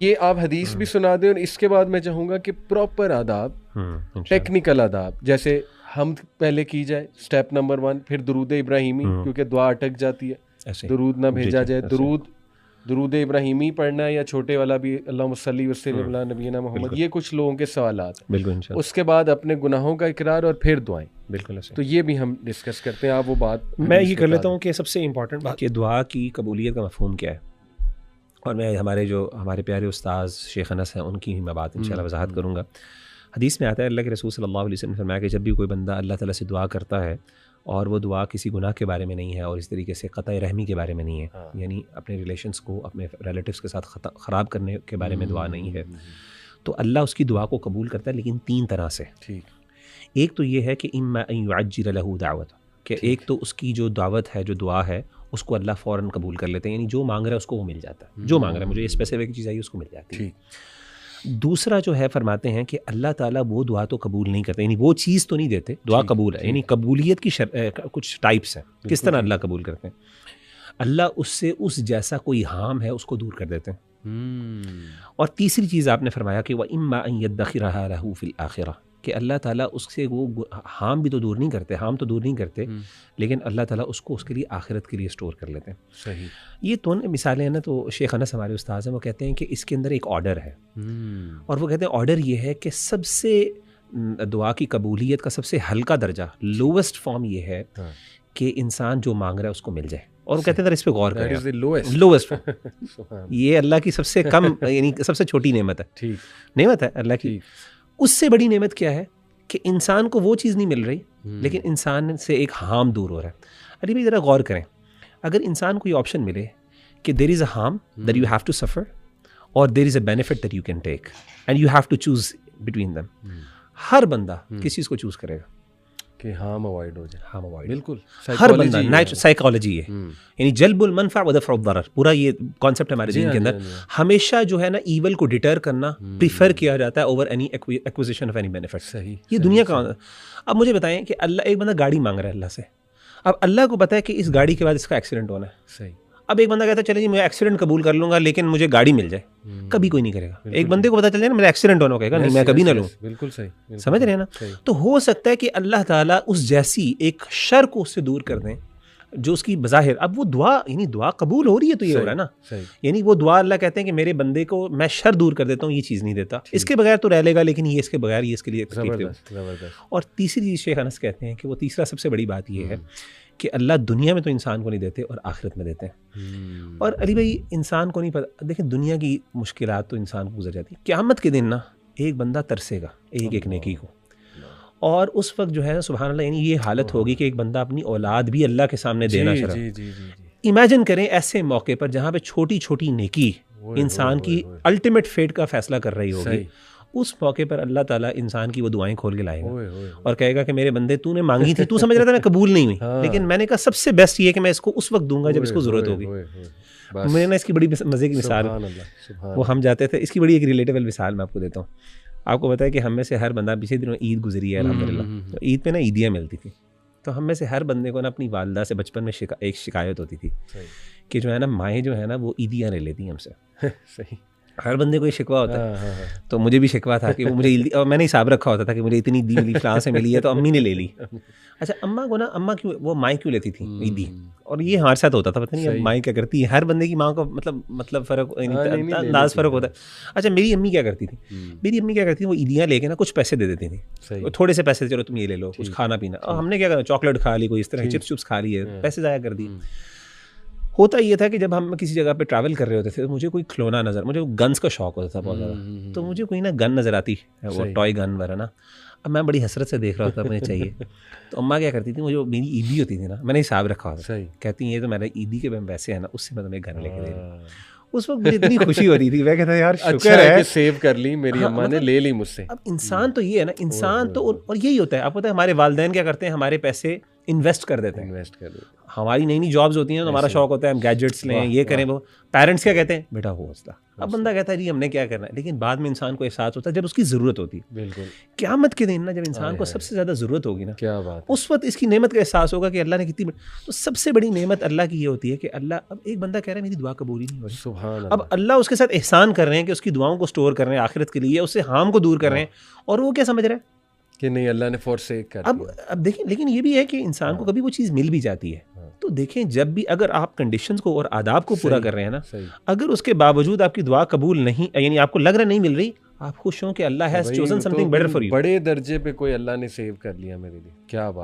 یہ آپ حدیث بھی سنا دیں, اور اس کے بعد میں چاہوں گا کہ پراپر آداب, ٹیکنیکل آداب, جیسے حمد پہلے کی جائے اسٹیپ نمبر 1, پھر درود ابراہیمی, کیونکہ دعا اٹک جاتی ہے, درود نہ بھیجا جائے, درود ابراہیمی پڑھنا ہے, یا چھوٹے والا بھی اللہم صلی وسلم علی نبینا محمد. یہ کچھ لوگوں کے سوالات ہیں. بالکل. اس کے بعد اپنے گناہوں کا اقرار, اور پھر دعائیں. بالکل. تو یہ بھی ہم ڈسکس کرتے ہیں. آپ وہ بات میں یہ کر لیتا ہوں کہ سب سے امپورٹنٹ بات کہ دعا کی قبولیت کا مفہوم کیا ہے, اور میں ہمارے پیارے استاذ شیخ انس ہیں ان کی میں بات انشاءاللہ وضاحت کروں گا. حدیث میں آتا ہے اللہ کے رسول صلی اللہ علیہ وسلم نے فرمایا کہ جب بھی کوئی بندہ اللہ تعالیٰ سے دعا کرتا ہے اور وہ دعا کسی گناہ کے بارے میں نہیں ہے اور اس طریقے سے قطع رحمی کے بارے میں نہیں ہے, یعنی اپنے ریلیشنس کو اپنے ریلیٹیوز کے ساتھ خراب کرنے کے بارے میں دعا نہیں ہے, تو اللہ اس کی دعا کو قبول کرتا ہے, لیکن 3 طرح سے. ایک تو یہ ہے کہ اما ان یعجل له دعوت, کہ ایک تو اس کی جو دعوت ہے, جو دعا ہے, اس کو اللہ فوراً قبول کر لیتے ہیں, یعنی جو مانگ رہا ہے اس کو وہ مل جاتا ہے, جو مانگ رہا ہے مجھے یہ اسپیسیفک چیز آئی اس کو مل جاتی ہے. دوسرا جو ہے فرماتے ہیں کہ اللہ تعالیٰ وہ دعا تو قبول نہیں کرتے, یعنی وہ چیز تو نہیں دیتے, دعا قبول ہے, یعنی قبولیت کی کچھ ٹائپس ہیں. کس طرح اللہ قبول کرتے ہیں؟ اللہ اس سے اس جیسا کوئی ہارم ہے اس کو دور کر دیتے ہیں. اور تیسری چیز آپ نے فرمایا کہ وَإِمَّا أَن يَدَّخِرَهَا لَهُ فِي الْآخِرَةِ, کہ اللہ تعالیٰ اس سے وہ ہارم بھی تو دور نہیں کرتے, ہارم تو دور نہیں کرتے, لیکن اللہ تعالیٰ اس کو اس کے لیے آخرت کے لیے اسٹور کر لیتے ہیں. صحیح. یہ تو مثالیں ہیں نا. تو شیخ انس ہمارے استاذ ہیں, وہ کہتے ہیں کہ اس کے اندر ایک آرڈر ہے, اور وہ کہتے ہیں آرڈر یہ ہے کہ سب سے دعا کی قبولیت کا سب سے ہلکا درجہ, لووسٹ فارم یہ ہے کہ انسان جو مانگ رہا ہے اس کو مل جائے. اور وہ کہتے ہیں اس پہ غور کریں, لووسٹ یہ اللہ کی سب سے کم یعنی سب سے چھوٹی نعمت ہے. نعمت ہے اللہ کی. اس سے بڑی نعمت کیا ہے کہ انسان کو وہ چیز نہیں مل رہی, لیکن انسان سے ایک ہارم دور ہو رہا ہے. علی بھائی ذرا غور کریں, اگر انسان کو یہ آپشن ملے کہ there is a harm that you have to suffer, اور there is a benefit that you can take, and you have to choose between them, ہر بندہ کس چیز کو چوز کرے گا کہ ہارم اوائڈ ہو جائے. ہارم اوائڈ, بالکل. ہر بندہ سائیکالوجی ہے, یعنی جلب المنفع و دفع الضرر, پورا یہ کانسیپٹ ہمارے دین کے اندر. ہمیشہ جو ہے نا ایول کو ڈیٹر کرنا پریفر کیا جاتا ہے over any acquisition of any benefit. صحیح. یہ دنیا کا. اب مجھے بتائیں کہ اللہ, ایک بندہ گاڑی مانگ رہا ہے اللہ سے, اب اللہ کو پتہ ہے کہ اس گاڑی کے بعد اس کا ایکسیڈنٹ ہونا ہے. صحیح. اب ایک بندہ کہتا ہے چلے جی میں ایکسیڈنٹ قبول کر لوں گا لیکن مجھے گاڑی مل جائے, کبھی کوئی نہیں کرے گا. ایک بندے کو پتہ چل جائے نا میرا ایکسیڈنٹ ہونا, کہے گا نہیں میں کبھی نہ لوں. بالکل صحیح. سمجھ رہے ہیں نا. تو ہو سکتا ہے کہ اللہ تعالیٰ اس جیسی ایک شر کو اس سے دور کر دیں جو اس کی بظاہر, اب وہ دعا یعنی دعا قبول ہو رہی ہے تو یہ ہو رہا ہے نا, یعنی وہ دعا اللہ کہتے ہیں کہ میرے بندے کو میں شر دور کر دیتا ہوں, یہ چیز نہیں دیتا, اس کے بغیر تو رہ لے گا, لیکن یہ اس کے بغیر یہ اس کے لیے. اور تیسری چیز شیخ انس کہتے ہیں کہ وہ تیسرا سب سے بڑی بات یہ ہے کہ اللہ دنیا میں تو انسان کو نہیں دیتے اور آخرت میں دیتے ہیں. اور علی بھائی انسان کو نہیں پتہ, دیکھیں دنیا کی مشکلات تو انسان کو گزر جاتی ہیں, قیامت کے دن نا ایک بندہ ترسے گا ایک ایک نیکی کو, اور اس وقت جو ہے سبحان اللہ یعنی یہ حالت ہوگی کہ ایک بندہ اپنی اولاد بھی اللہ کے سامنے دینا چاہ رہا ہے. امیجن کریں ایسے موقع پر جہاں پہ چھوٹی چھوٹی نیکی انسان کی الٹیمیٹ فیٹ کا فیصلہ کر رہی ہوگی, اس موقع پر اللہ تعالیٰ انسان کی وہ دعائیں کھول کے لائے گا اور کہے گا کہ میرے بندے تو نے مانگی تھی, تو سمجھ رہا تھا میں قبول نہیں ہوئی, لیکن میں نے کہا سب سے بیسٹ یہ کہ میں اس کو اس وقت دوں گا جب اس کو ضرورت ہوگی. میں نے اس کی بڑی مزے کی مثال, وہ ہم جاتے تھے, اس کی بڑی ایک ریلیٹیبل مثال میں آپ کو دیتا ہوں. آپ کو پتہ ہے کہ ہم میں سے ہر بندہ, پچھلے دنوں عید گزری ہے الحمدللہ, تو عید پہ نا عیدیاں ملتی تھیں, تو ہم میں سے ہر بندے کو نا اپنی والدہ سے بچپن میں ایک شکایت ہوتی تھی کہ جو ہے نا مائیں جو ہے نا وہ عیدیاں لے لیتی ہیں ہم سے. صحیح. ہر بندے کو یہ شکوہ ہوتا ہے, تو مجھے بھی شکوہ تھا کہ وہ مجھے, اور میں نے حساب رکھا ہوتا تھا کہ مجھے اتنی عیدی ملی فلاں سے ملی ہے, تو امی نے لے لی. اچھا اماں کو نا, اماں کیوں وہ مائیں کیوں لیتی تھیں عیدی, اور یہ ہمارے ساتھ ہوتا تھا, پتہ نہیں مائیں کیا کرتی ہیں, ہر بندے کی ماں کو مطلب فرق, انداز فرق ہوتا ہے. اچھا میری امی کیا کرتی تھی, میری امی کیا کرتی تھی, وہ عیدیاں لے کے نا کچھ پیسے دے دیتی تھیں, تھوڑے سے پیسے, چلو تم یہ لے لو, کچھ کھانا پینا. اور ہم نے کیا کرنا, چاکلیٹ کھا لی, کوئی اس طرح چپس چپس کھا لیے, پیسے ضائع کر دیے. ہوتا یہ تھا کہ جب ہم کسی جگہ پہ ٹریول کر رہے ہوتے تھے, مجھے کوئی کھلونا نظر, مجھے گنز کا شوق ہوتا تھا بہت زیادہ, تو مجھے کوئی نا گن نظر آتی, وہ ٹوائے گن وغیرہ نا, اب میں بڑی حسرت سے دیکھ رہا ہوتا, مجھے چاہیے. تو اماں کیا کرتی تھی, وہ جو میری عیدی ہوتی تھی نا, میں نے حساب رکھا ہوتا, کہتی ہیں یہ تو میرا عیدی کے پیسے ہیں نا, اس سے میں تمہیں گن لے کے دے رہی ہوں. اس وقت مجھے اتنی خوشی ہو رہی تھی, میں کہتا یار شکر ہے کہ سیو کر لی, میری اماں نے لے لی مجھ سے. اب انسان تو یہ ہے نا, انسان تو, اور یہی ہوتا ہے, آپ پتہ ہے ہمارے والدین کیا کرتے ہیں, ہمارے پیسے انویسٹ کر دیتے ہیں. انویسٹ کر دیتے ہیں. ہماری نئی نئی جابز ہوتی ہیں تو ہمارا شوق ہوتا ہے ہم گیجٹس لیں, یہ کریں, وہ پیرنٹس کیا کہتے ہیں بیٹا ہو حوصلہ. اب بندہ کہتا ہے جی ہم نے کیا کرنا ہے, لیکن بعد میں انسان کو احساس ہوتا ہے جب اس کی ضرورت ہوتی ہے. بالکل قیامت کے دن نا جب انسان کو سب سے زیادہ ضرورت ہوگی نا, کیا بات, اس وقت اس کی نعمت کا احساس ہوگا کہ اللہ نے کتنی. تو سب سے بڑی نعمت اللہ کی یہ ہوتی ہے کہ اللہ, اب ایک بندہ کہہ رہا ہے میری دعا قبول ہی نہیں ہو رہی, سبحان اللہ. اب اللہ اس کے ساتھ احسان کر رہے ہیں کہ اس کی دعاؤں کو اسٹور کر رہے ہیں آخرت کے لیے, اس سے ہارم کو دور کر رہے ہیں, اور وہ کیا سمجھ رہے ہیں کہ نہیں اللہ نے فورسیک کر دیا. اب دیکھیں, لیکن یہ بھی ہے کہ انسان کو کبھی وہ چیز مل بھی جاتی ہے. تو دیکھیں جب بھی اگر آپ کنڈیشنز کو اور آداب کو پورا کر رہے ہیں نا, اگر اس کے باوجود آپ کی دعا قبول نہیں, یعنی آپ کو لگ رہا نہیں مل رہی, آپ خوش ہوں کہ Allah has chosen something better for you. بڑے درجے پہ کوئی اللہ نے سیو کر لیا میرے لیے, کیا بات.